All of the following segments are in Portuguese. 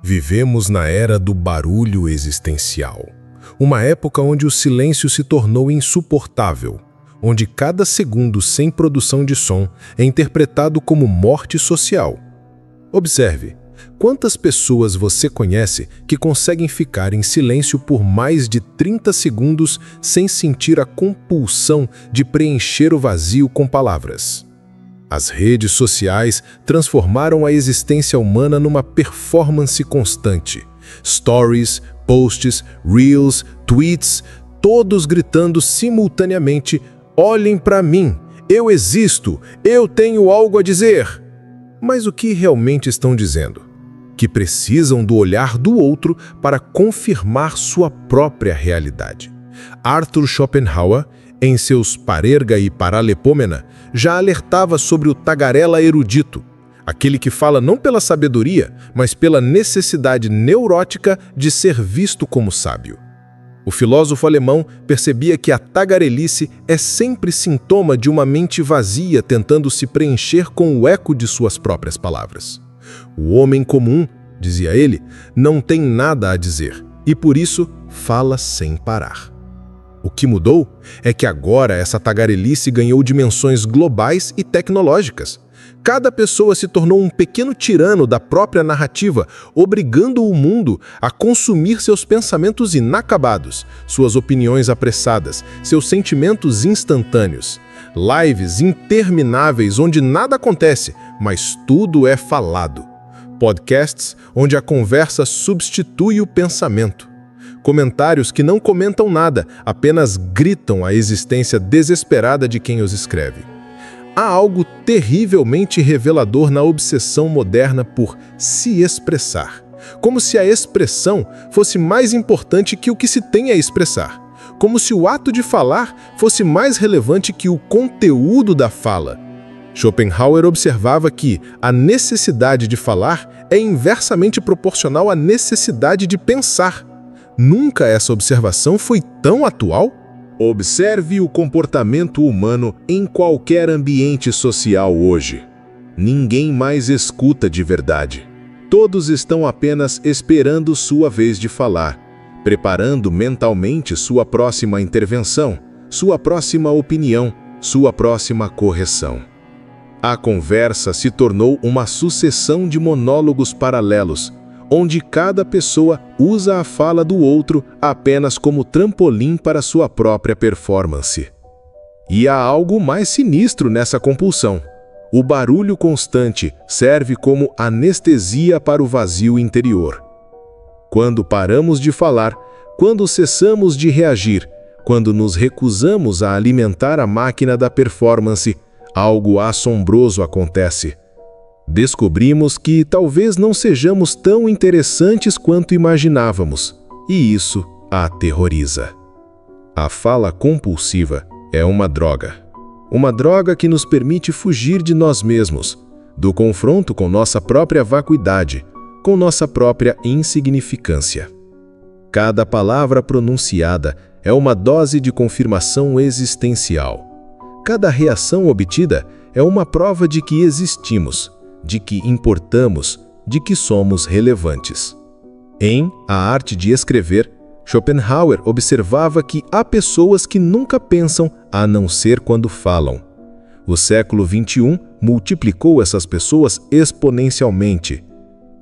Vivemos na era do barulho existencial. Uma época onde o silêncio se tornou insuportável, onde cada segundo sem produção de som é interpretado como morte social. Observe, quantas pessoas você conhece que conseguem ficar em silêncio por mais de 30 segundos sem sentir a compulsão de preencher o vazio com palavras? As redes sociais transformaram a existência humana numa performance constante. Stories, posts, reels, tweets, todos gritando simultaneamente: olhem para mim, eu existo, eu tenho algo a dizer. Mas o que realmente estão dizendo? Que precisam do olhar do outro para confirmar sua própria realidade. Arthur Schopenhauer, em seus Parerga e Paralepômena, já alertava sobre o tagarela erudito, aquele que fala não pela sabedoria, mas pela necessidade neurótica de ser visto como sábio. O filósofo alemão percebia que a tagarelice é sempre sintoma de uma mente vazia tentando se preencher com o eco de suas próprias palavras. O homem comum, dizia ele, não tem nada a dizer e por isso fala sem parar. O que mudou é que agora essa tagarelice ganhou dimensões globais e tecnológicas. Cada pessoa se tornou um pequeno tirano da própria narrativa, obrigando o mundo a consumir seus pensamentos inacabados, suas opiniões apressadas, seus sentimentos instantâneos. Lives intermináveis onde nada acontece, mas tudo é falado. Podcasts onde a conversa substitui o pensamento. Comentários que não comentam nada, apenas gritam a existência desesperada de quem os escreve. Há algo terrivelmente revelador na obsessão moderna por se expressar, como se a expressão fosse mais importante que o que se tem a expressar, como se o ato de falar fosse mais relevante que o conteúdo da fala. Schopenhauer observava que a necessidade de falar é inversamente proporcional à necessidade de pensar. Nunca essa observação foi tão atual? Observe o comportamento humano em qualquer ambiente social hoje. Ninguém mais escuta de verdade. Todos estão apenas esperando sua vez de falar, preparando mentalmente sua próxima intervenção, sua próxima opinião, sua próxima correção. A conversa se tornou uma sucessão de monólogos paralelos, onde cada pessoa usa a fala do outro apenas como trampolim para sua própria performance. E há algo mais sinistro nessa compulsão. O barulho constante serve como anestesia para o vazio interior. Quando paramos de falar, quando cessamos de reagir, quando nos recusamos a alimentar a máquina da performance, algo assombroso acontece. Descobrimos que talvez não sejamos tão interessantes quanto imaginávamos, e isso a aterroriza. A fala compulsiva é uma droga que nos permite fugir de nós mesmos, do confronto com nossa própria vacuidade, com nossa própria insignificância. Cada palavra pronunciada é uma dose de confirmação existencial. Cada reação obtida é uma prova de que existimos, de que importamos, de que somos relevantes. Em A Arte de Escrever, Schopenhauer observava que há pessoas que nunca pensam a não ser quando falam. O século XXI multiplicou essas pessoas exponencialmente.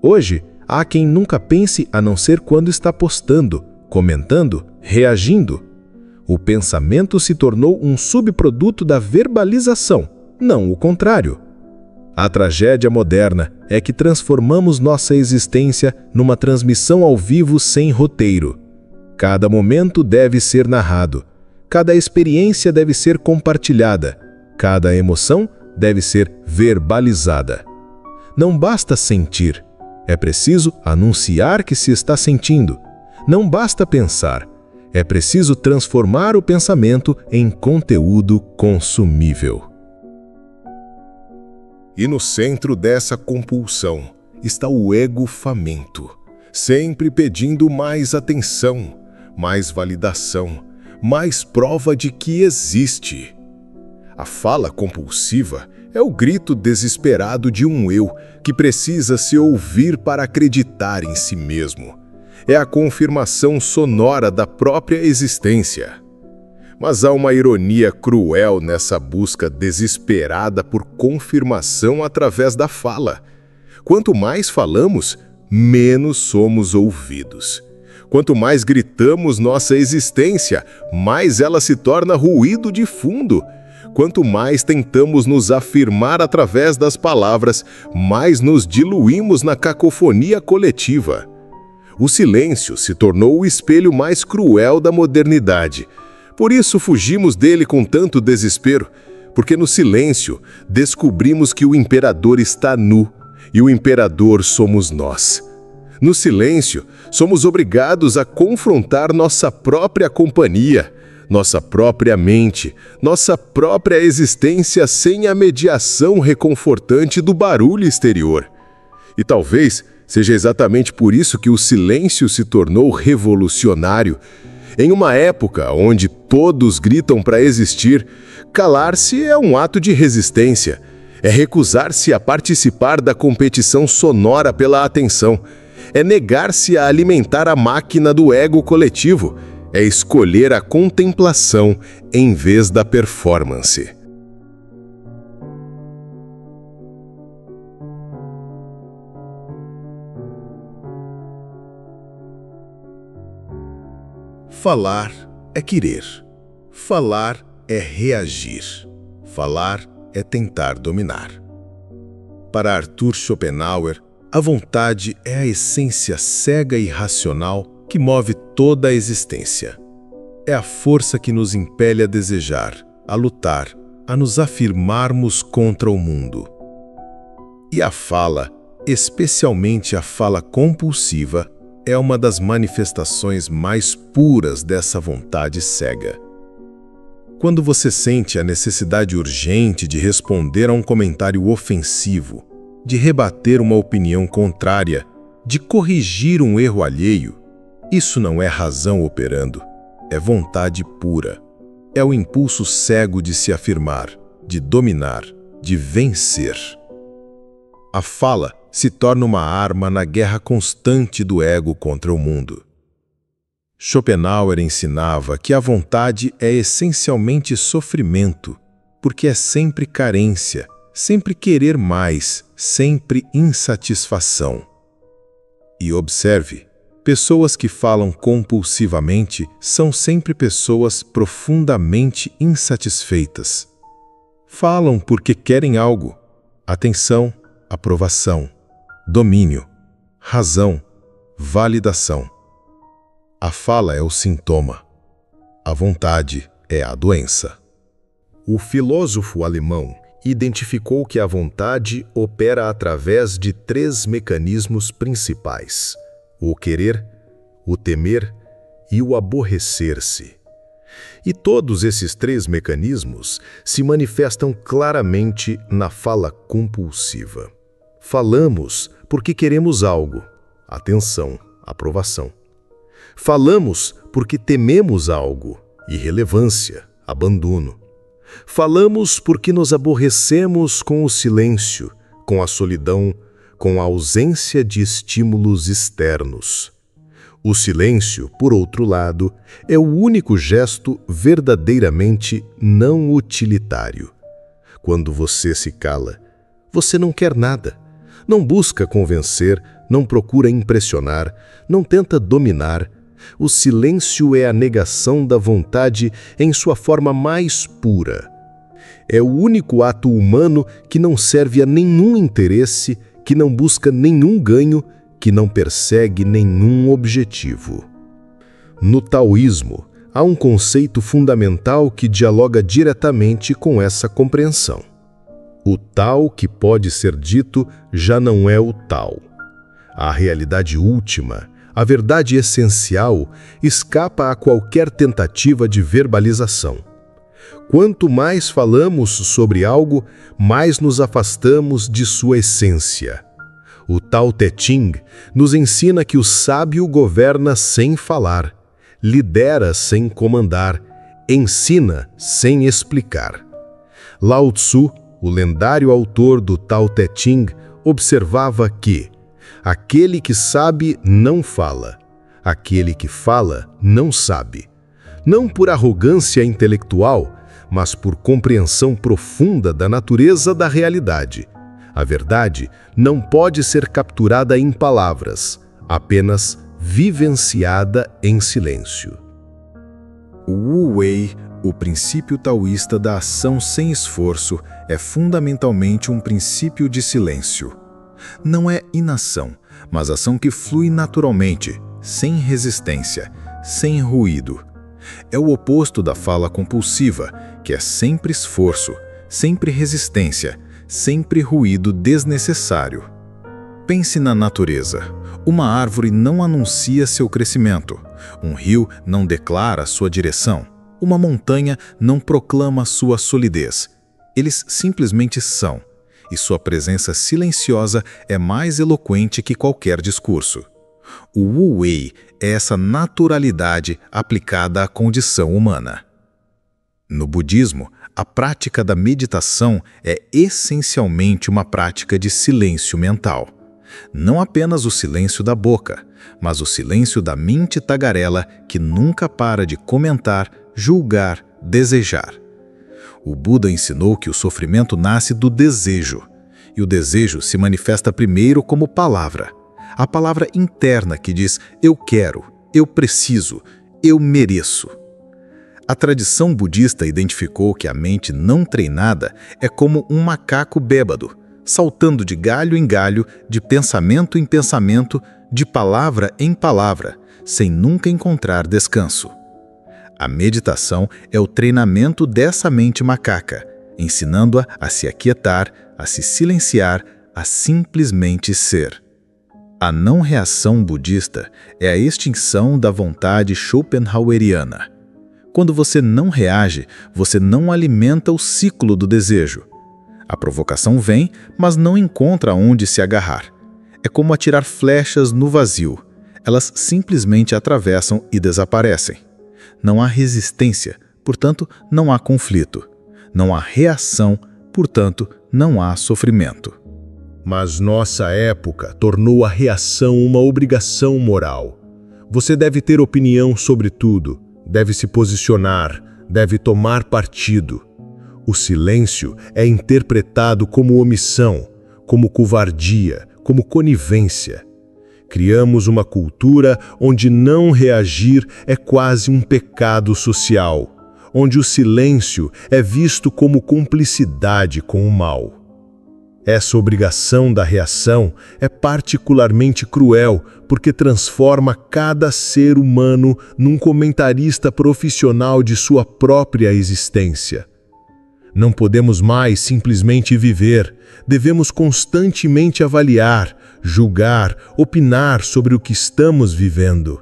Hoje, há quem nunca pense a não ser quando está postando, comentando, reagindo. O pensamento se tornou um subproduto da verbalização, não o contrário. A tragédia moderna é que transformamos nossa existência numa transmissão ao vivo sem roteiro. Cada momento deve ser narrado, cada experiência deve ser compartilhada, cada emoção deve ser verbalizada. Não basta sentir, é preciso anunciar que se está sentindo. Não basta pensar, é preciso transformar o pensamento em conteúdo consumível. E no centro dessa compulsão está o ego faminto, sempre pedindo mais atenção, mais validação, mais prova de que existe. A fala compulsiva É o grito desesperado de um eu que precisa se ouvir para acreditar em si mesmo. É a confirmação sonora da própria existência. Mas há uma ironia cruel nessa busca desesperada por confirmação através da fala. Quanto mais falamos, menos somos ouvidos. Quanto mais gritamos nossa existência, mais ela se torna ruído de fundo. Quanto mais tentamos nos afirmar através das palavras, mais nos diluímos na cacofonia coletiva. O silêncio se tornou o espelho mais cruel da modernidade. Por isso fugimos dele com tanto desespero, porque no silêncio descobrimos que o imperador está nu, e o imperador somos nós. No silêncio, somos obrigados a confrontar nossa própria companhia, nossa própria mente, nossa própria existência sem a mediação reconfortante do barulho exterior. E talvez seja exatamente por isso que o silêncio se tornou revolucionário. Em uma época onde todos gritam para existir, calar-se é um ato de resistência. É recusar-se a participar da competição sonora pela atenção. É negar-se a alimentar a máquina do ego coletivo. É escolher a contemplação em vez da performance. Falar é querer. Falar é reagir. Falar é tentar dominar. Para Arthur Schopenhauer, a vontade é a essência cega e racional que move toda a existência. É a força que nos impele a desejar, a lutar, a nos afirmarmos contra o mundo. E a fala, especialmente a fala compulsiva, é uma das manifestações mais puras dessa vontade cega. Quando você sente a necessidade urgente de responder a um comentário ofensivo, de rebater uma opinião contrária, de corrigir um erro alheio, isso não é razão operando, é vontade pura. É o impulso cego de se afirmar, de dominar, de vencer. A fala se torna uma arma na guerra constante do ego contra o mundo. Schopenhauer ensinava que a vontade é essencialmente sofrimento, porque é sempre carência, sempre querer mais, sempre insatisfação. E observe, pessoas que falam compulsivamente são sempre pessoas profundamente insatisfeitas. Falam porque querem algo: atenção, aprovação, domínio, razão, validação. A fala é o sintoma. A vontade é a doença. O filósofo alemão identificou que a vontade opera através de 3 mecanismos principais: o querer, o temer e o aborrecer-se. E todos esses 3 mecanismos se manifestam claramente na fala compulsiva. Falamos porque queremos algo: atenção, aprovação. Falamos porque tememos algo: irrelevância, abandono. Falamos porque nos aborrecemos com o silêncio, com a solidão, com a ausência de estímulos externos. O silêncio, por outro lado, é o único gesto verdadeiramente não utilitário. Quando você se cala, você não quer nada. Não busca convencer, não procura impressionar, não tenta dominar. O silêncio é a negação da vontade em sua forma mais pura. É o único ato humano que não serve a nenhum interesse, que não busca nenhum ganho, que não persegue nenhum objetivo. No taoísmo, há um conceito fundamental que dialoga diretamente com essa compreensão. O tal que pode ser dito já não é o tal. A realidade última, a verdade essencial, escapa a qualquer tentativa de verbalização. Quanto mais falamos sobre algo, mais nos afastamos de sua essência. O Tao Te Ching nos ensina que o sábio governa sem falar, lidera sem comandar, ensina sem explicar. Lao Tzu, o lendário autor do Tao Te Ching observava que aquele que sabe não fala, aquele que fala não sabe. Não por arrogância intelectual, mas por compreensão profunda da natureza da realidade. A verdade não pode ser capturada em palavras, apenas vivenciada em silêncio. O Wu Wei, o princípio taoísta da ação sem esforço, é fundamentalmente um princípio de silêncio. Não é inação, mas ação que flui naturalmente, sem resistência, sem ruído. É o oposto da fala compulsiva, que é sempre esforço, sempre resistência, sempre ruído desnecessário. Pense na natureza. Uma árvore não anuncia seu crescimento. Um rio não declara sua direção. Uma montanha não proclama sua solidez. Eles simplesmente são, e sua presença silenciosa é mais eloquente que qualquer discurso. O Wu Wei é essa naturalidade aplicada à condição humana. No budismo, a prática da meditação é essencialmente uma prática de silêncio mental. Não apenas o silêncio da boca, mas o silêncio da mente tagarela que nunca para de comentar, julgar, desejar. O Buda ensinou que o sofrimento nasce do desejo, e o desejo se manifesta primeiro como palavra. A palavra interna que diz eu quero, eu preciso, eu mereço. A tradição budista identificou que a mente não treinada é como um macaco bêbado, saltando de galho em galho, de pensamento em pensamento, de palavra em palavra, sem nunca encontrar descanso. A meditação é o treinamento dessa mente macaca, ensinando-a a se aquietar, a se silenciar, a simplesmente ser. A não-reação budista é a extinção da vontade schopenhaueriana. Quando você não reage, você não alimenta o ciclo do desejo. A provocação vem, mas não encontra onde se agarrar. É como atirar flechas no vazio. Elas simplesmente atravessam e desaparecem. Não há resistência, portanto, não há conflito. Não há reação, portanto, não há sofrimento. Mas nossa época tornou a reação uma obrigação moral. Você deve ter opinião sobre tudo, deve se posicionar, deve tomar partido. O silêncio é interpretado como omissão, como covardia, como conivência. Criamos uma cultura onde não reagir é quase um pecado social, onde o silêncio é visto como cumplicidade com o mal. Essa obrigação da reação é particularmente cruel porque transforma cada ser humano num comentarista profissional de sua própria existência. Não podemos mais simplesmente viver, devemos constantemente avaliar, julgar, opinar sobre o que estamos vivendo.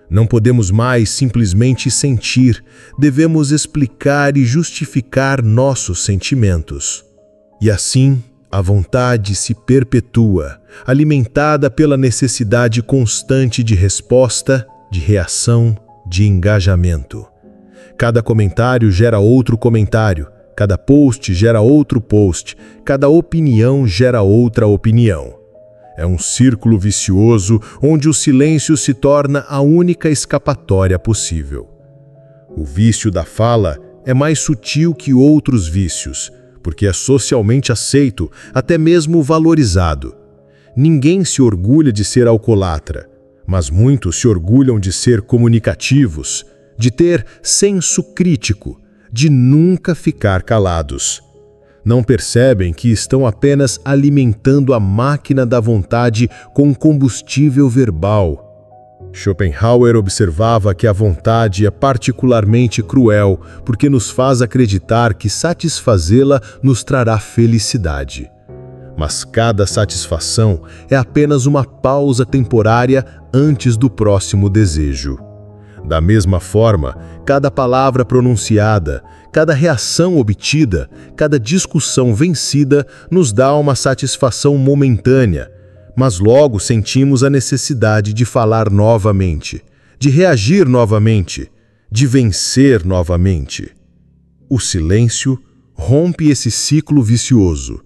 Não podemos mais simplesmente sentir, devemos explicar e justificar nossos sentimentos. E assim, a vontade se perpetua, alimentada pela necessidade constante de resposta, de reação, de engajamento. Cada comentário gera outro comentário, cada post gera outro post, cada opinião gera outra opinião. É um círculo vicioso onde o silêncio se torna a única escapatória possível. O vício da fala é mais sutil que outros vícios, porque é socialmente aceito, até mesmo valorizado. Ninguém se orgulha de ser alcoólatra, mas muitos se orgulham de ser comunicativos, de ter senso crítico, de nunca ficar calados. Não percebem que estão apenas alimentando a máquina da vontade com combustível verbal. Schopenhauer observava que a vontade é particularmente cruel porque nos faz acreditar que satisfazê-la nos trará felicidade. Mas cada satisfação é apenas uma pausa temporária antes do próximo desejo. Da mesma forma, cada palavra pronunciada, cada reação obtida, cada discussão vencida nos dá uma satisfação momentânea, mas logo sentimos a necessidade de falar novamente, de reagir novamente, de vencer novamente. O silêncio Rompe esse ciclo vicioso,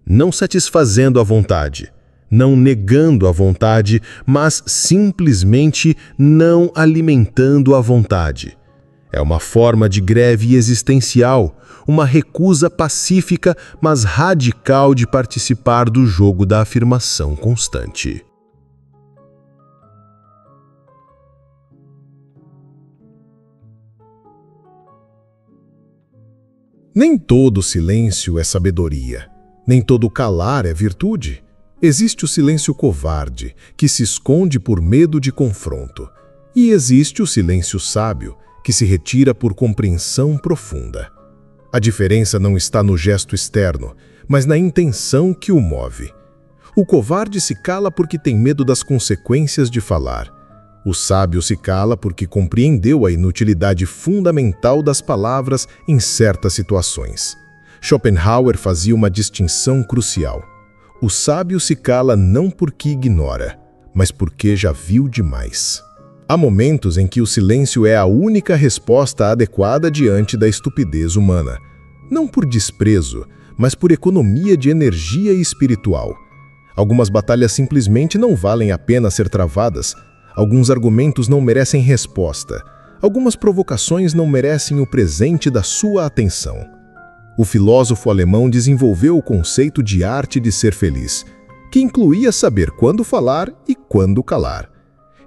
não satisfazendo a vontade, não negando a vontade, mas simplesmente não alimentando a vontade. É uma forma de greve existencial, uma recusa pacífica, mas radical de participar do jogo da afirmação constante. Nem todo silêncio é sabedoria, nem todo calar é virtude. Existe o silêncio covarde, que se esconde por medo de confronto, e existe o silêncio sábio, que se retira por compreensão profunda. A diferença não está no gesto externo, mas na intenção que o move. O covarde se cala porque tem medo das consequências de falar. O sábio se cala porque compreendeu a inutilidade fundamental das palavras em certas situações. Schopenhauer fazia uma distinção crucial. O sábio se cala não porque ignora, mas porque já viu demais. Há momentos em que o silêncio é a única resposta adequada diante da estupidez humana. Não por desprezo, mas por economia de energia espiritual. Algumas batalhas simplesmente não valem a pena ser travadas. Alguns argumentos não merecem resposta. Algumas provocações não merecem o presente da sua atenção. O filósofo alemão desenvolveu o conceito de arte de ser feliz, que incluía saber quando falar e quando calar.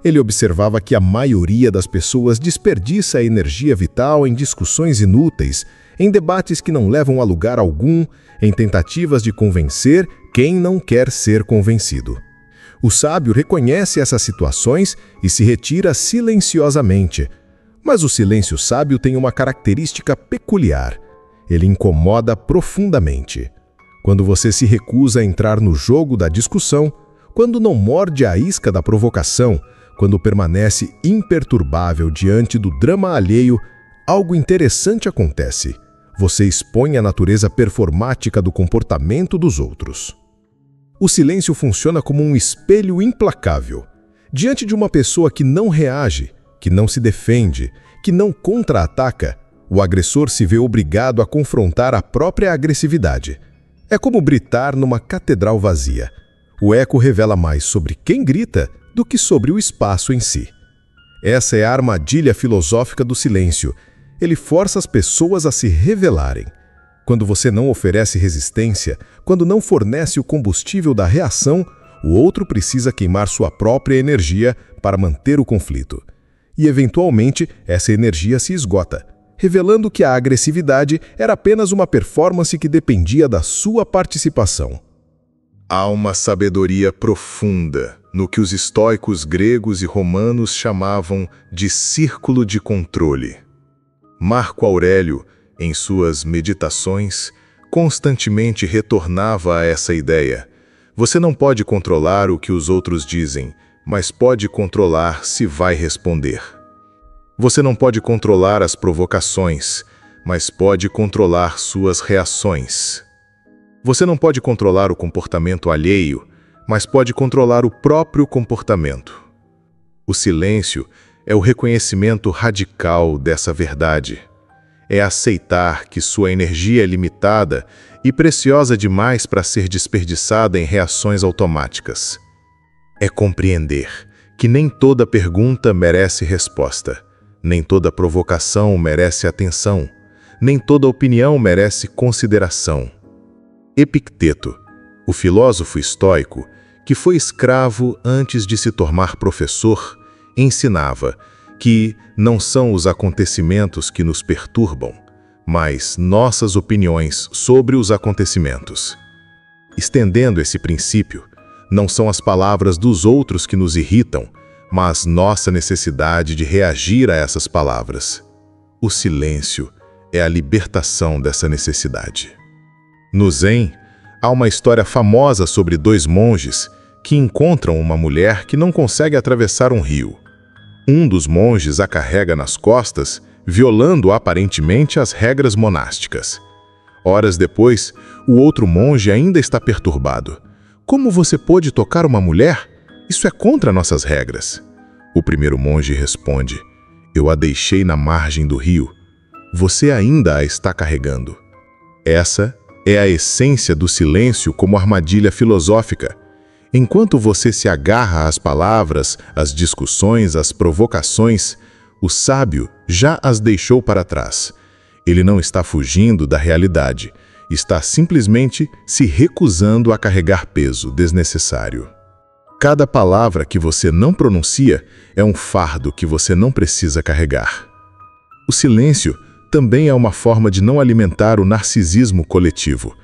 Ele observava que a maioria das pessoas desperdiça a energia vital em discussões inúteis, em debates que não levam a lugar algum, em tentativas de convencer quem não quer ser convencido. O sábio reconhece essas situações e se retira silenciosamente. Mas o silêncio sábio tem uma característica peculiar. Ele incomoda profundamente. Quando você se recusa a entrar no jogo da discussão, quando não morde a isca da provocação, quando permanece imperturbável diante do drama alheio, algo interessante acontece. Você expõe a natureza performática do comportamento dos outros. O silêncio funciona como um espelho implacável. Diante de uma pessoa que não reage, que não se defende, que não contra-ataca, o agressor se vê obrigado a confrontar a própria agressividade. É como gritar numa catedral vazia. O eco revela mais sobre quem grita do que sobre o espaço em si. Essa é a armadilha filosófica do silêncio. Ele força as pessoas a se revelarem. Quando você não oferece resistência, quando não fornece o combustível da reação, o outro precisa queimar sua própria energia para manter o conflito. E, eventualmente, essa energia se esgota, revelando que a agressividade era apenas uma performance que dependia da sua participação. Há uma sabedoria profunda no que os estoicos gregos e romanos chamavam de círculo de controle. Marco Aurélio, em suas meditações, constantemente retornava a essa ideia. Você não pode controlar o que os outros dizem, mas pode controlar se vai responder. Você não pode controlar as provocações, mas pode controlar suas reações. Você não pode controlar o comportamento alheio, mas pode controlar o próprio comportamento. O silêncio é o reconhecimento radical dessa verdade. É aceitar que sua energia é limitada e preciosa demais para ser desperdiçada em reações automáticas. É compreender que nem toda pergunta merece resposta, nem toda provocação merece atenção, nem toda opinião merece consideração. Epicteto, o filósofo estoico, que foi escravo antes de se tornar professor, ensinava que não são os acontecimentos que nos perturbam, mas nossas opiniões sobre os acontecimentos. Estendendo esse princípio, não são as palavras dos outros que nos irritam, mas nossa necessidade de reagir a essas palavras. O silêncio é a libertação dessa necessidade. No Zen, há uma história famosa sobre dois monges que encontram uma mulher que não consegue atravessar um rio. Um dos monges a carrega nas costas, violando aparentemente as regras monásticas. Horas depois, o outro monge ainda está perturbado. Como você pôde tocar uma mulher? Isso é contra nossas regras. O primeiro monge responde: eu a deixei na margem do rio. Você ainda a está carregando. Essa é a essência do silêncio como armadilha filosófica. Enquanto você se agarra às palavras, às discussões, às provocações, o sábio já as deixou para trás. Ele não está fugindo da realidade, está simplesmente se recusando a carregar peso desnecessário. Cada palavra que você não pronuncia é um fardo que você não precisa carregar. O silêncio também é uma forma de não alimentar o narcisismo coletivo.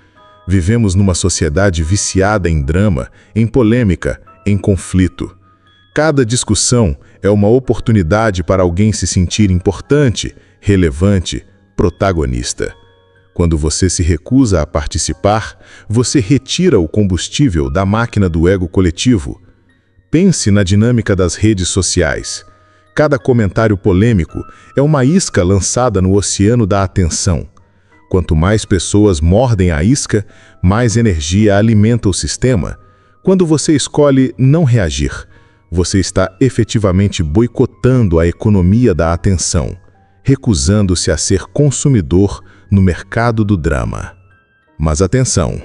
Vivemos numa sociedade viciada em drama, em polêmica, em conflito. Cada discussão é uma oportunidade para alguém se sentir importante, relevante, protagonista. Quando você se recusa a participar, você retira o combustível da máquina do ego coletivo. Pense na dinâmica das redes sociais. Cada comentário polêmico é uma isca lançada no oceano da atenção. Quanto mais pessoas mordem a isca, mais energia alimenta o sistema. Quando você escolhe não reagir, você está efetivamente boicotando a economia da atenção, recusando-se a ser consumidor no mercado do drama. Mas atenção,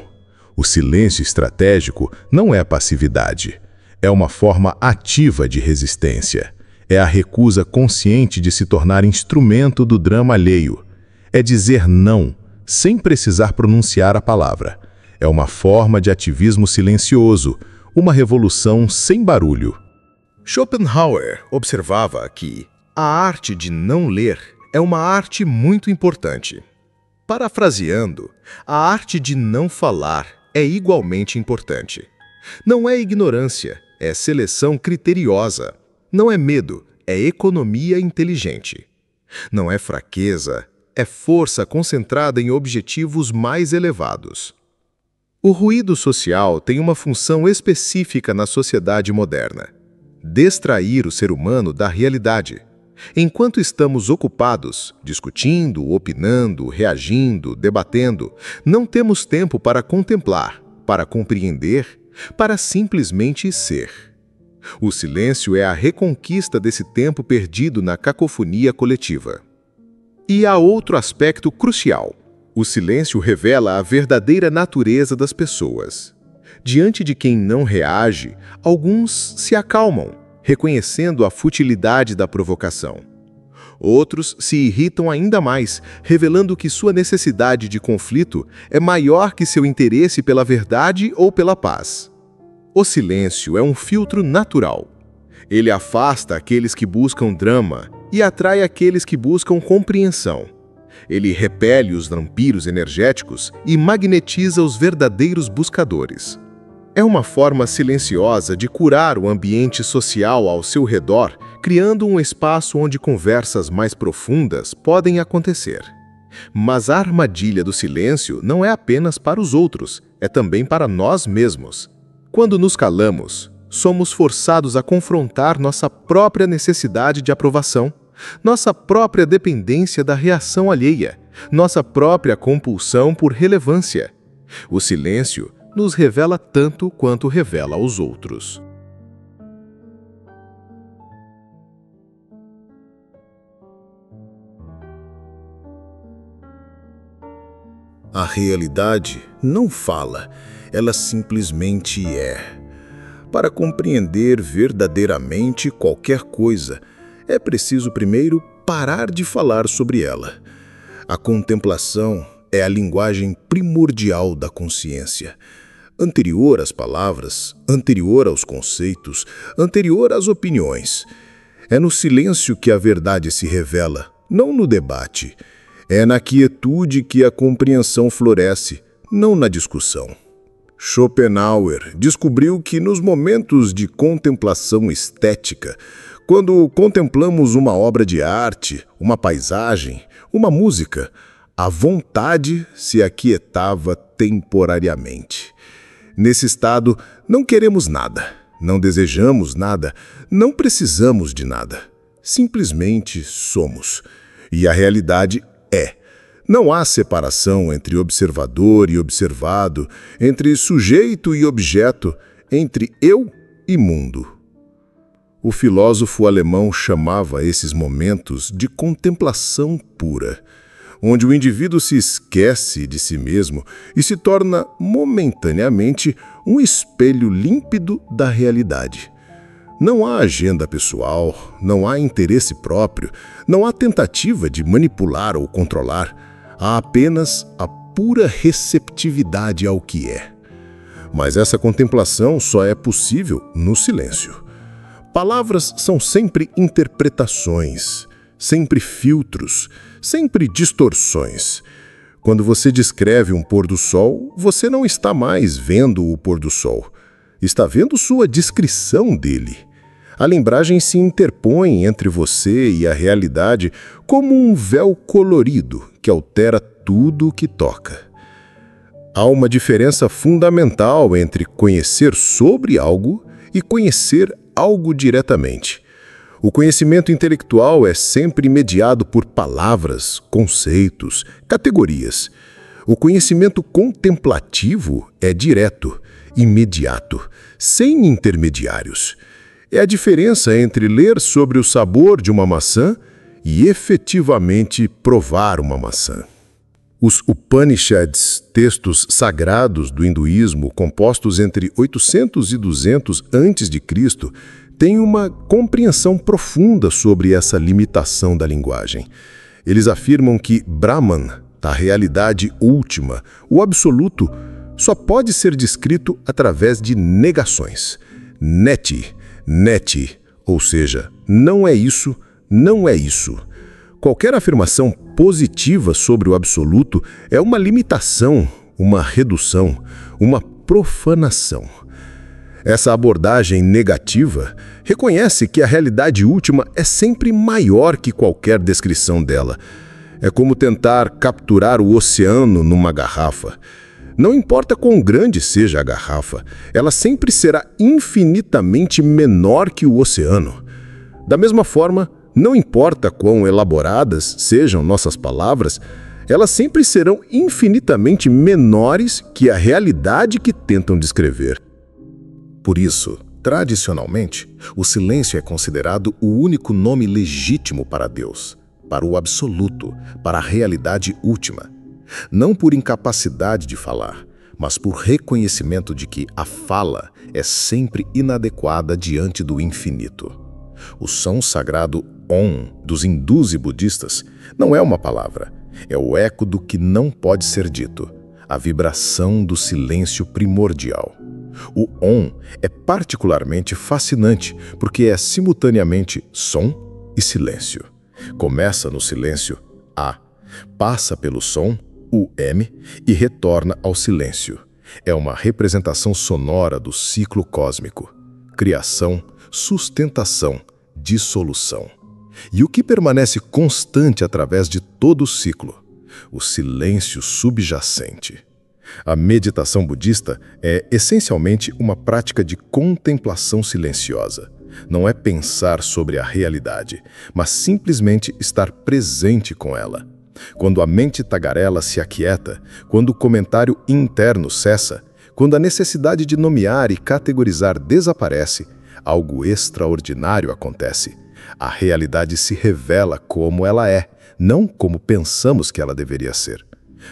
o silêncio estratégico não é passividade, é uma forma ativa de resistência. É a recusa consciente de se tornar instrumento do drama alheio. É dizer não, sem precisar pronunciar a palavra. É uma forma de ativismo silencioso, uma revolução sem barulho. Schopenhauer observava que a arte de não ler é uma arte muito importante. Parafraseando, a arte de não falar é igualmente importante. Não é ignorância, é seleção criteriosa. Não é medo, é economia inteligente. Não é fraqueza, é força concentrada em objetivos mais elevados. O ruído social tem uma função específica na sociedade moderna: distrair o ser humano da realidade. Enquanto estamos ocupados, discutindo, opinando, reagindo, debatendo, não temos tempo para contemplar, para compreender, para simplesmente ser. O silêncio é a reconquista desse tempo perdido na cacofonia coletiva. E há outro aspecto crucial. O silêncio revela a verdadeira natureza das pessoas. Diante de quem não reage, alguns se acalmam, reconhecendo a futilidade da provocação. Outros se irritam ainda mais, revelando que sua necessidade de conflito é maior que seu interesse pela verdade ou pela paz. O silêncio é um filtro natural. Ele afasta aqueles que buscam drama e atrai aqueles que buscam compreensão. Ele repele os vampiros energéticos e magnetiza os verdadeiros buscadores. É uma forma silenciosa de curar o ambiente social ao seu redor, criando um espaço onde conversas mais profundas podem acontecer. Mas a armadilha do silêncio não é apenas para os outros, é também para nós mesmos. Quando nos calamos, somos forçados a confrontar nossa própria necessidade de aprovação, nossa própria dependência da reação alheia, nossa própria compulsão por relevância. O silêncio nos revela tanto quanto revela aos outros. A realidade não fala, ela simplesmente é. Para compreender verdadeiramente qualquer coisa, é preciso primeiro parar de falar sobre ela. A contemplação é a linguagem primordial da consciência. Anterior às palavras, anterior aos conceitos, anterior às opiniões. É no silêncio que a verdade se revela, não no debate. É na quietude que a compreensão floresce, não na discussão. Schopenhauer descobriu que nos momentos de contemplação estética, quando contemplamos uma obra de arte, uma paisagem, uma música, a vontade se aquietava temporariamente. Nesse estado, não queremos nada, não desejamos nada, não precisamos de nada. Simplesmente somos. E a realidade é. Não há separação entre observador e observado, entre sujeito e objeto, entre eu e mundo. O filósofo alemão chamava esses momentos de contemplação pura. onde o indivíduo se esquece de si mesmo e se torna momentaneamente um espelho límpido da realidade. Não há agenda pessoal, não há interesse próprio, não há tentativa de manipular ou controlar, há apenas a pura receptividade ao que é. Mas essa contemplação só é possível no silêncio. Palavras são sempre interpretações, sempre filtros, sempre distorções. Quando você descreve um pôr do sol, você não está mais vendo o pôr do sol. Está vendo sua descrição dele. A lembragem se interpõe entre você e a realidade como um véu colorido que altera tudo o que toca. Há uma diferença fundamental entre conhecer sobre algo e conhecer algo diretamente. O conhecimento intelectual é sempre mediado por palavras, conceitos, categorias. O conhecimento contemplativo é direto, imediato, sem intermediários. É a diferença entre ler sobre o sabor de uma maçã e efetivamente provar uma maçã. Os Upanishads, textos sagrados do hinduísmo, compostos entre 800 e 200 a.C., têm uma compreensão profunda sobre essa limitação da linguagem. Eles afirmam que Brahman, a realidade última, o absoluto, só pode ser descrito através de negações. Neti, ou seja, não é isso, não é isso. Qualquer afirmação positiva sobre o absoluto é uma limitação, uma redução, uma profanação. Essa abordagem negativa reconhece que a realidade última é sempre maior que qualquer descrição dela. É como tentar capturar o oceano numa garrafa. Não importa quão grande seja a garrafa, ela sempre será infinitamente menor que o oceano. Da mesma forma, não importa quão elaboradas sejam nossas palavras, elas sempre serão infinitamente menores que a realidade que tentam descrever. Por isso, tradicionalmente, o silêncio é considerado o único nome legítimo para Deus, para o absoluto, para a realidade última. Não por incapacidade de falar, mas por reconhecimento de que a fala é sempre inadequada diante do infinito. O som sagrado Om dos hindus e budistas não é uma palavra, é o eco do que não pode ser dito, a vibração do silêncio primordial. O Om é particularmente fascinante porque é simultaneamente som e silêncio. Começa no silêncio A, passa pelo som o M e retorna ao silêncio. É uma representação sonora do ciclo cósmico. Criação, sustentação, dissolução. E o que permanece constante através de todo o ciclo? O silêncio subjacente. A meditação budista é essencialmente uma prática de contemplação silenciosa. Não é pensar sobre a realidade, mas simplesmente estar presente com ela. Quando a mente tagarela se aquieta, quando o comentário interno cessa, quando a necessidade de nomear e categorizar desaparece, algo extraordinário acontece. A realidade se revela como ela é, não como pensamos que ela deveria ser.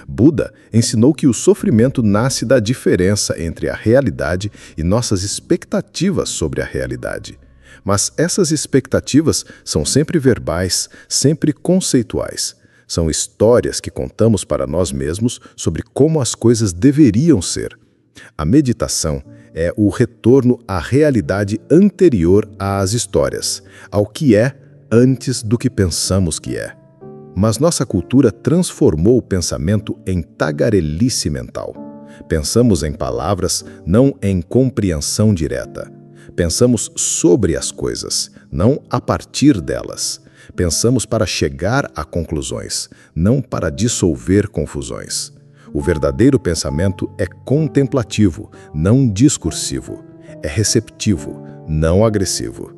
Buda ensinou que o sofrimento nasce da diferença entre a realidade e nossas expectativas sobre a realidade. Mas essas expectativas são sempre verbais, sempre conceituais. São histórias que contamos para nós mesmos sobre como as coisas deveriam ser. A meditação é o retorno à realidade anterior às histórias, ao que é antes do que pensamos que é. Mas nossa cultura transformou o pensamento em tagarelice mental. Pensamos em palavras, não em compreensão direta. Pensamos sobre as coisas, não a partir delas. Pensamos para chegar a conclusões, não para dissolver confusões. O verdadeiro pensamento é contemplativo, não discursivo. É receptivo, não agressivo.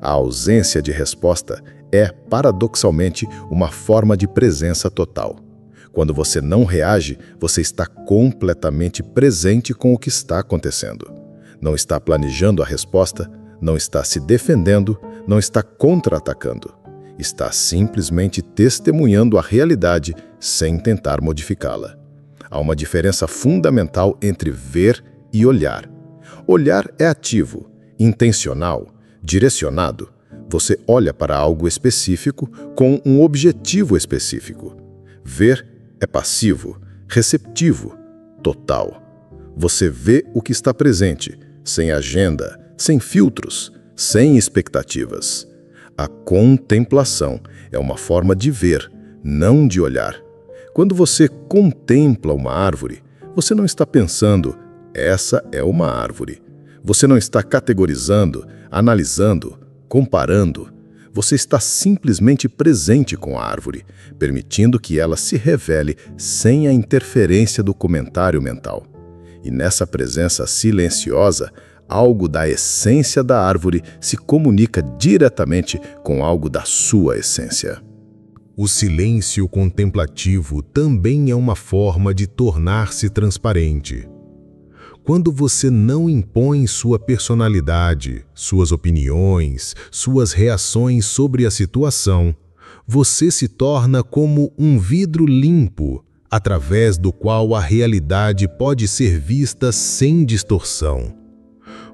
A ausência de resposta é, paradoxalmente, uma forma de presença total. Quando você não reage, você está completamente presente com o que está acontecendo. Não está planejando a resposta, não está se defendendo, não está contra-atacando. Está simplesmente testemunhando a realidade sem tentar modificá-la. Há uma diferença fundamental entre ver e olhar. Olhar é ativo, intencional, direcionado. Você olha para algo específico com um objetivo específico. Ver é passivo, receptivo, total. Você vê o que está presente, sem agenda, sem filtros, sem expectativas. A contemplação é uma forma de ver, não de olhar. Quando você contempla uma árvore, você não está pensando, essa é uma árvore. Você não está categorizando, analisando, comparando. Você está simplesmente presente com a árvore, permitindo que ela se revele sem a interferência do comentário mental. E nessa presença silenciosa, algo da essência da árvore se comunica diretamente com algo da sua essência. O silêncio contemplativo também é uma forma de tornar-se transparente. Quando você não impõe sua personalidade, suas opiniões, suas reações sobre a situação, você se torna como um vidro limpo, através do qual a realidade pode ser vista sem distorção.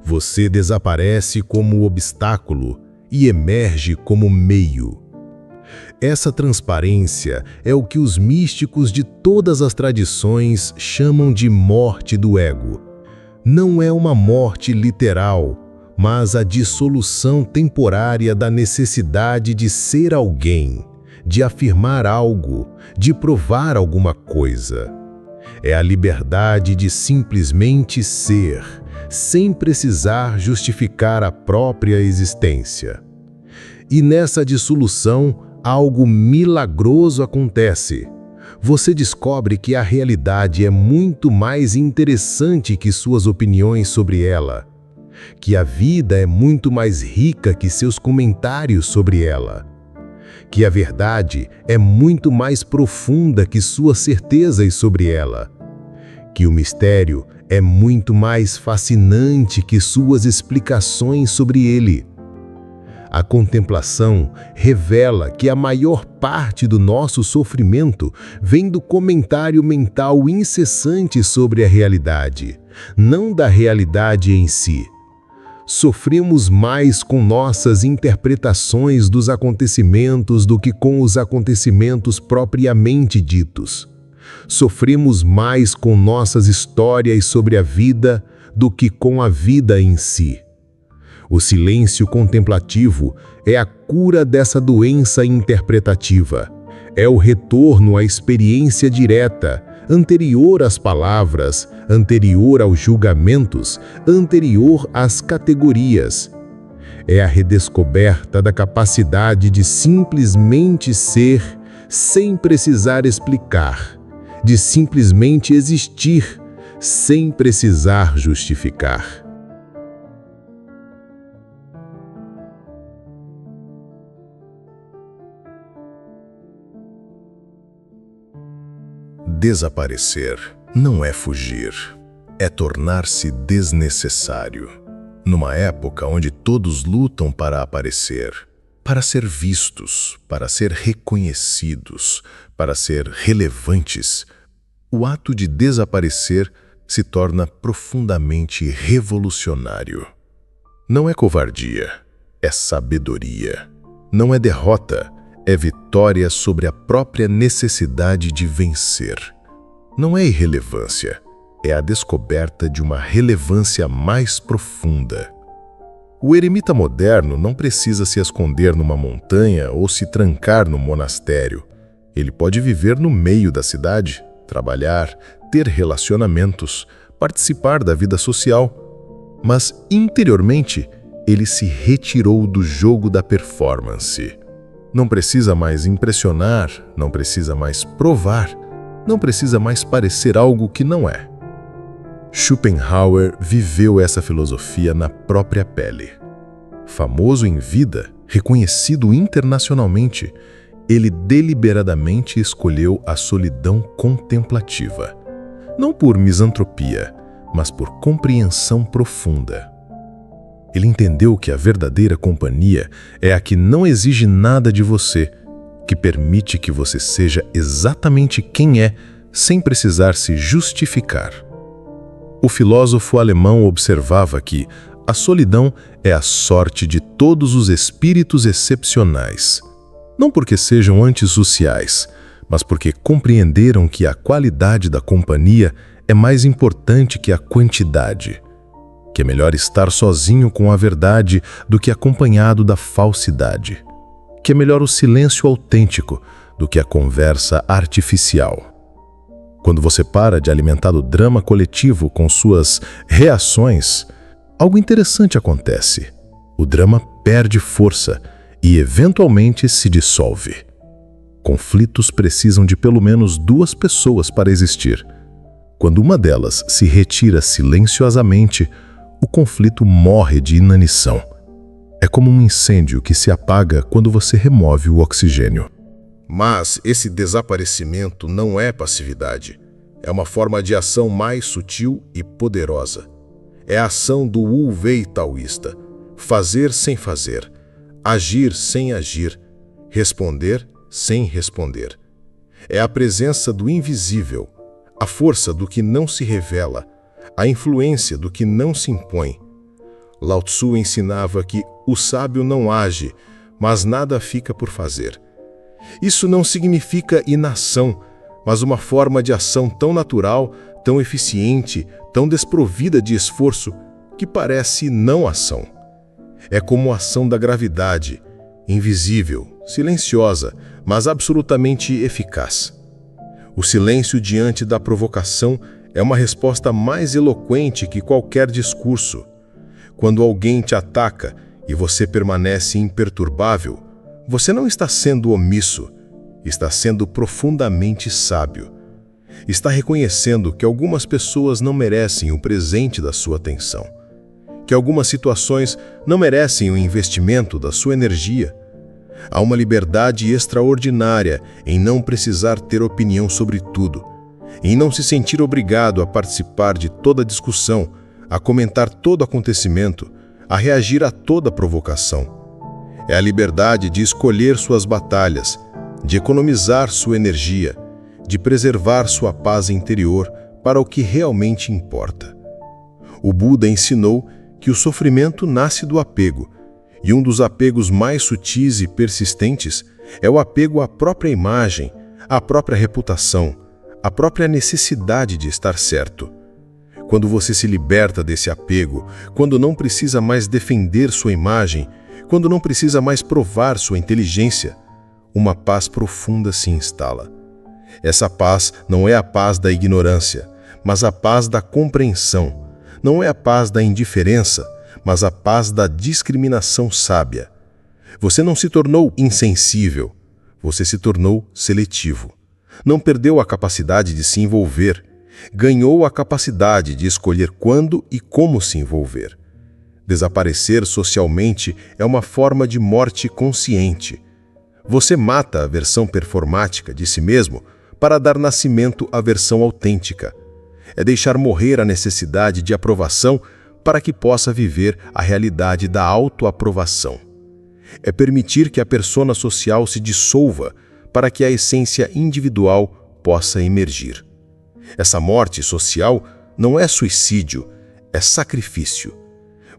Você desaparece como obstáculo e emerge como meio. Essa transparência é o que os místicos de todas as tradições chamam de morte do ego. Não é uma morte literal, mas a dissolução temporária da necessidade de ser alguém, de afirmar algo, de provar alguma coisa. É a liberdade de simplesmente ser, sem precisar justificar a própria existência. E nessa dissolução, algo milagroso acontece. Você descobre que a realidade é muito mais interessante que suas opiniões sobre ela, que a vida é muito mais rica que seus comentários sobre ela, que a verdade é muito mais profunda que suas certezas sobre ela, que o mistério é muito mais fascinante que suas explicações sobre ele. A contemplação revela que a maior parte do nosso sofrimento vem do comentário mental incessante sobre a realidade, não da realidade em si. Sofremos mais com nossas interpretações dos acontecimentos do que com os acontecimentos propriamente ditos. Sofremos mais com nossas histórias sobre a vida do que com a vida em si. O silêncio contemplativo é a cura dessa doença interpretativa. É o retorno à experiência direta, anterior às palavras, anterior aos julgamentos, anterior às categorias. É a redescoberta da capacidade de simplesmente ser, sem precisar explicar, de simplesmente existir, sem precisar justificar. Desaparecer não é fugir, é tornar-se desnecessário. Numa época onde todos lutam para aparecer, para ser vistos, para ser reconhecidos, para ser relevantes, o ato de desaparecer se torna profundamente revolucionário. Não é covardia, é sabedoria. Não é derrota, é vitória sobre a própria necessidade de vencer. Não é irrelevância, é a descoberta de uma relevância mais profunda. O eremita moderno não precisa se esconder numa montanha ou se trancar no monastério. Ele pode viver no meio da cidade, trabalhar, ter relacionamentos, participar da vida social. Mas, interiormente, ele se retirou do jogo da performance. Não precisa mais impressionar, não precisa mais provar, não precisa mais parecer algo que não é. Schopenhauer viveu essa filosofia na própria pele. Famoso em vida, reconhecido internacionalmente, ele deliberadamente escolheu a solidão contemplativa. Não por misantropia, mas por compreensão profunda. Ele entendeu que a verdadeira companhia é a que não exige nada de você, que permite que você seja exatamente quem é, sem precisar se justificar. O filósofo alemão observava que a solidão é a sorte de todos os espíritos excepcionais, não porque sejam antissociais, mas porque compreenderam que a qualidade da companhia é mais importante que a quantidade, que é melhor estar sozinho com a verdade do que acompanhado da falsidade, que é melhor o silêncio autêntico do que a conversa artificial. Quando você para de alimentar o drama coletivo com suas reações, algo interessante acontece. O drama perde força e, eventualmente, se dissolve. Conflitos precisam de pelo menos 2 pessoas para existir. Quando uma delas se retira silenciosamente, o conflito morre de inanição. É como um incêndio que se apaga quando você remove o oxigênio. Mas esse desaparecimento não é passividade. É uma forma de ação mais sutil e poderosa. É a ação do Wu Wei taoísta. Fazer sem fazer. Agir sem agir. Responder sem responder. É a presença do invisível. A força do que não se revela. A influência do que não se impõe. Lao Tzu ensinava que o sábio não age, mas nada fica por fazer. Isso não significa inação, mas uma forma de ação tão natural, tão eficiente, tão desprovida de esforço, que parece não ação. É como a ação da gravidade, invisível, silenciosa, mas absolutamente eficaz. O silêncio diante da provocação é uma resposta mais eloquente que qualquer discurso. Quando alguém te ataca e você permanece imperturbável, você não está sendo omisso, está sendo profundamente sábio. Está reconhecendo que algumas pessoas não merecem o presente da sua atenção, que algumas situações não merecem o investimento da sua energia. Há uma liberdade extraordinária em não precisar ter opinião sobre tudo, em não se sentir obrigado a participar de toda discussão, a comentar todo acontecimento, a reagir a toda provocação. É a liberdade de escolher suas batalhas, de economizar sua energia, de preservar sua paz interior para o que realmente importa. O Buda ensinou que o sofrimento nasce do apego, e um dos apegos mais sutis e persistentes é o apego à própria imagem, à própria reputação, à própria necessidade de estar certo. Quando você se liberta desse apego, quando não precisa mais defender sua imagem, quando não precisa mais provar sua inteligência, uma paz profunda se instala. Essa paz não é a paz da ignorância, mas a paz da compreensão. Não é a paz da indiferença, mas a paz da discriminação sábia. Você não se tornou insensível, você se tornou seletivo. Não perdeu a capacidade de se envolver, ganhou a capacidade de escolher quando e como se envolver. Desaparecer socialmente é uma forma de morte consciente. Você mata a versão performática de si mesmo para dar nascimento à versão autêntica. É deixar morrer a necessidade de aprovação para que possa viver a realidade da autoaprovação. É permitir que a persona social se dissolva para que a essência individual possa emergir. Essa morte social não é suicídio, é sacrifício.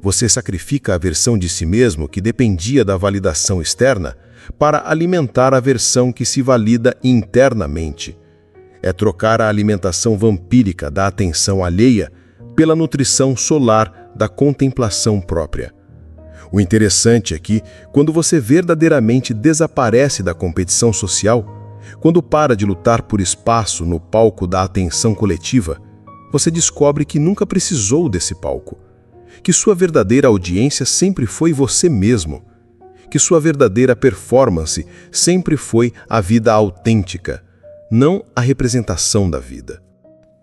Você sacrifica a versão de si mesmo que dependia da validação externa para alimentar a versão que se valida internamente. É trocar a alimentação vampírica da atenção alheia pela nutrição solar da contemplação própria. O interessante é que, quando você verdadeiramente desaparece da competição social, quando para de lutar por espaço no palco da atenção coletiva, você descobre que nunca precisou desse palco, que sua verdadeira audiência sempre foi você mesmo, que sua verdadeira performance sempre foi a vida autêntica, não a representação da vida.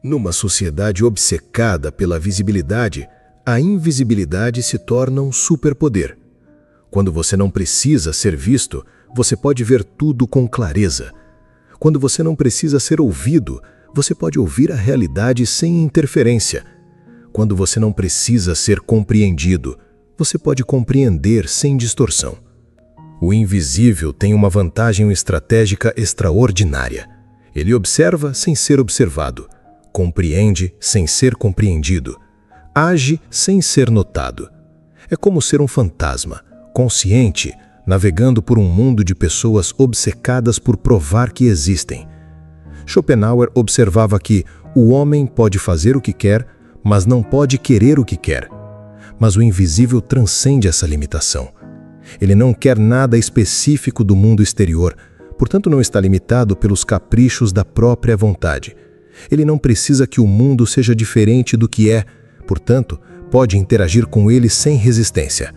Numa sociedade obcecada pela visibilidade, a invisibilidade se torna um superpoder. Quando você não precisa ser visto, você pode ver tudo com clareza. Quando você não precisa ser ouvido, você pode ouvir a realidade sem interferência. Quando você não precisa ser compreendido, você pode compreender sem distorção. O invisível tem uma vantagem estratégica extraordinária. Ele observa sem ser observado, compreende sem ser compreendido, age sem ser notado. É como ser um fantasma, consciente, navegando por um mundo de pessoas obcecadas por provar que existem. Schopenhauer observava que o homem pode fazer o que quer, mas não pode querer o que quer. Mas o invisível transcende essa limitação. Ele não quer nada específico do mundo exterior, portanto não está limitado pelos caprichos da própria vontade. Ele não precisa que o mundo seja diferente do que é, portanto, pode interagir com ele sem resistência.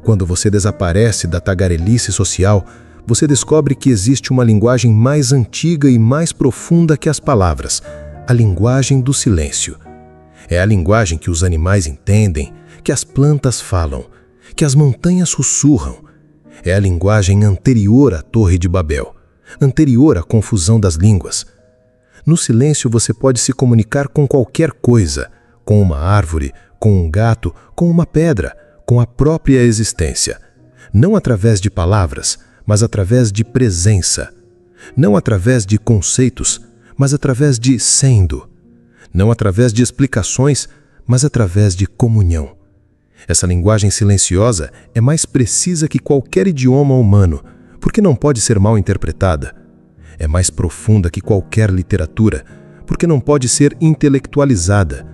Quando você desaparece da tagarelice social, você descobre que existe uma linguagem mais antiga e mais profunda que as palavras, a linguagem do silêncio. É a linguagem que os animais entendem, que as plantas falam, que as montanhas sussurram. É a linguagem anterior à Torre de Babel, anterior à confusão das línguas. No silêncio você pode se comunicar com qualquer coisa, com uma árvore, com um gato, com uma pedra, com a própria existência. Não através de palavras, mas através de presença. Não através de conceitos, mas através de sendo. Não através de explicações, mas através de comunhão. Essa linguagem silenciosa é mais precisa que qualquer idioma humano, porque não pode ser mal interpretada. É mais profunda que qualquer literatura, porque não pode ser intelectualizada.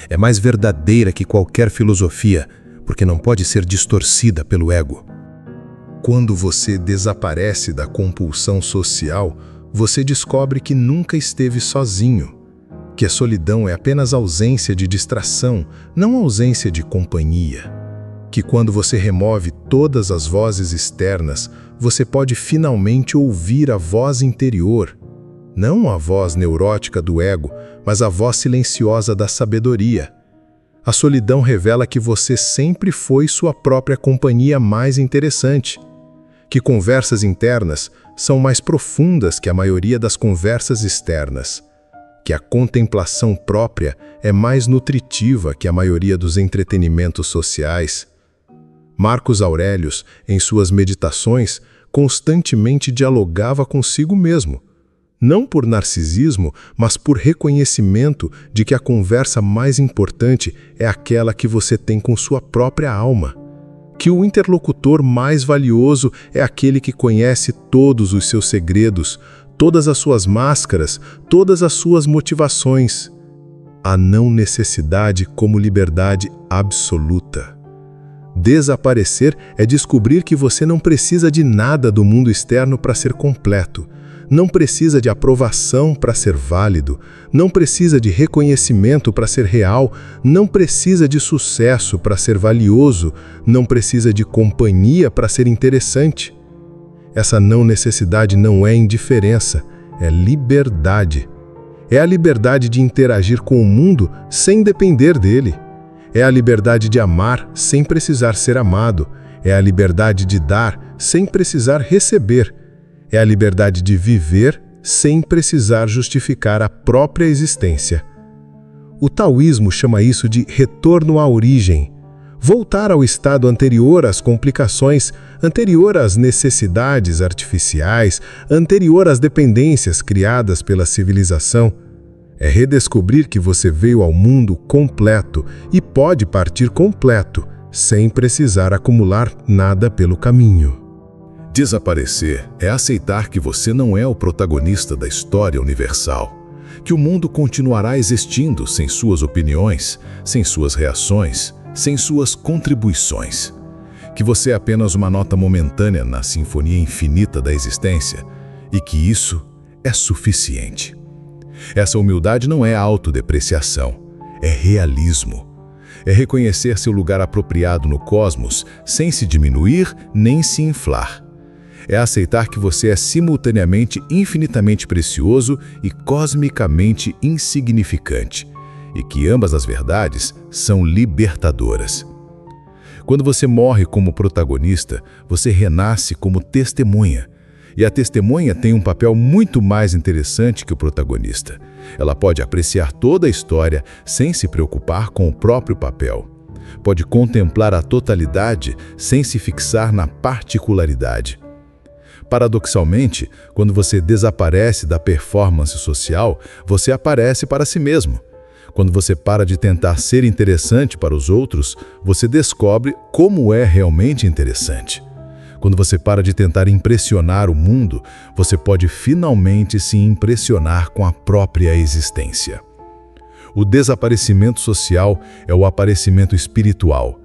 É mais verdadeira que qualquer filosofia, porque não pode ser distorcida pelo ego. Quando você desaparece da compulsão social, você descobre que nunca esteve sozinho, que a solidão é apenas ausência de distração, não ausência de companhia. Que quando você remove todas as vozes externas, você pode finalmente ouvir a voz interior, não a voz neurótica do ego, mas a voz silenciosa da sabedoria. A solidão revela que você sempre foi sua própria companhia mais interessante, que conversas internas são mais profundas que a maioria das conversas externas, que a contemplação própria é mais nutritiva que a maioria dos entretenimentos sociais. Marcos Aurelius, em suas meditações, constantemente dialogava consigo mesmo, não por narcisismo, mas por reconhecimento de que a conversa mais importante é aquela que você tem com sua própria alma, que o interlocutor mais valioso é aquele que conhece todos os seus segredos, todas as suas máscaras, todas as suas motivações. A não necessidade como liberdade absoluta. Desaparecer é descobrir que você não precisa de nada do mundo externo para ser completo, não precisa de aprovação para ser válido, não precisa de reconhecimento para ser real, não precisa de sucesso para ser valioso, não precisa de companhia para ser interessante. Essa não necessidade não é indiferença, é liberdade. É a liberdade de interagir com o mundo sem depender dele. É a liberdade de amar sem precisar ser amado. É a liberdade de dar sem precisar receber. É a liberdade de viver sem precisar justificar a própria existência. O taoísmo chama isso de retorno à origem. Voltar ao estado anterior às complicações, anterior às necessidades artificiais, anterior às dependências criadas pela civilização. É redescobrir que você veio ao mundo completo e pode partir completo, sem precisar acumular nada pelo caminho. Desaparecer é aceitar que você não é o protagonista da história universal, que o mundo continuará existindo sem suas opiniões, sem suas reações, sem suas contribuições, que você é apenas uma nota momentânea na sinfonia infinita da existência e que isso é suficiente. Essa humildade não é autodepreciação, é realismo. É reconhecer seu lugar apropriado no cosmos sem se diminuir nem se inflar. É aceitar que você é simultaneamente infinitamente precioso e cosmicamente insignificante, e que ambas as verdades são libertadoras. Quando você morre como protagonista, você renasce como testemunha, e a testemunha tem um papel muito mais interessante que o protagonista. Ela pode apreciar toda a história sem se preocupar com o próprio papel. Pode contemplar a totalidade sem se fixar na particularidade. Paradoxalmente, quando você desaparece da performance social, você aparece para si mesmo. Quando você para de tentar ser interessante para os outros, você descobre como é realmente interessante. Quando você para de tentar impressionar o mundo, você pode finalmente se impressionar com a própria existência. O desaparecimento social é o aparecimento espiritual.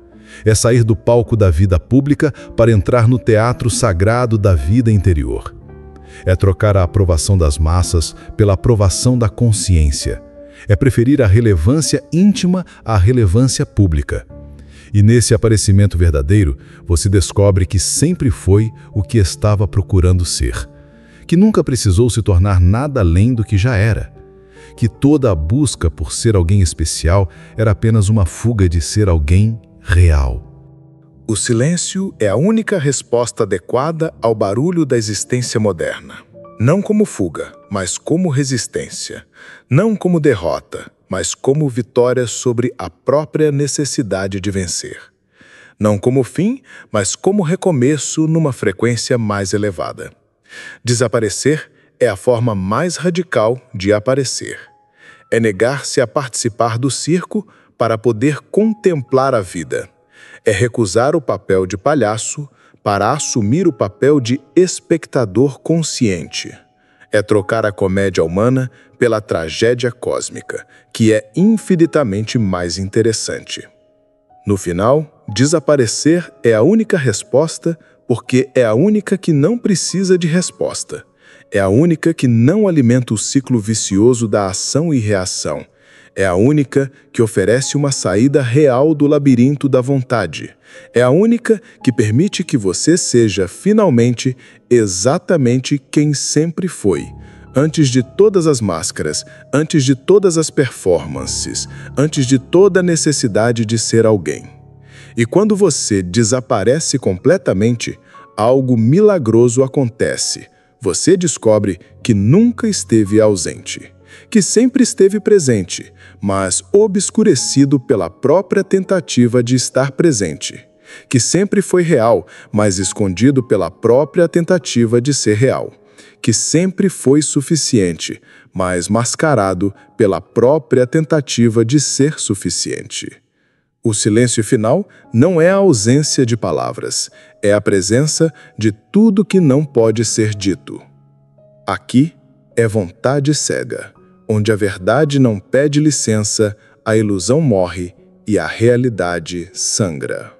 É sair do palco da vida pública para entrar no teatro sagrado da vida interior. É trocar a aprovação das massas pela aprovação da consciência. É preferir a relevância íntima à relevância pública. E nesse aparecimento verdadeiro, você descobre que sempre foi o que estava procurando ser. Que nunca precisou se tornar nada além do que já era. Que toda a busca por ser alguém especial era apenas uma fuga de ser alguém real. O silêncio é a única resposta adequada ao barulho da existência moderna. Não como fuga, mas como resistência. Não como derrota, mas como vitória sobre a própria necessidade de vencer. Não como fim, mas como recomeço numa frequência mais elevada. Desaparecer é a forma mais radical de aparecer. É negar-se a participar do circo para poder contemplar a vida. É recusar o papel de palhaço para assumir o papel de espectador consciente. É trocar a comédia humana pela tragédia cósmica, que é infinitamente mais interessante. No final, desaparecer é a única resposta porque é a única que não precisa de resposta. É a única que não alimenta o ciclo vicioso da ação e reação. É a única que oferece uma saída real do labirinto da vontade. É a única que permite que você seja, finalmente, exatamente quem sempre foi. Antes de todas as máscaras, antes de todas as performances, antes de toda a necessidade de ser alguém. E quando você desaparece completamente, algo milagroso acontece. Você descobre que nunca esteve ausente, que sempre esteve presente, mas obscurecido pela própria tentativa de estar presente, que sempre foi real, mas escondido pela própria tentativa de ser real, que sempre foi suficiente, mas mascarado pela própria tentativa de ser suficiente. O silêncio final não é a ausência de palavras, é a presença de tudo que não pode ser dito. Aqui é vontade cega, onde a verdade não pede licença, a ilusão morre e a realidade sangra.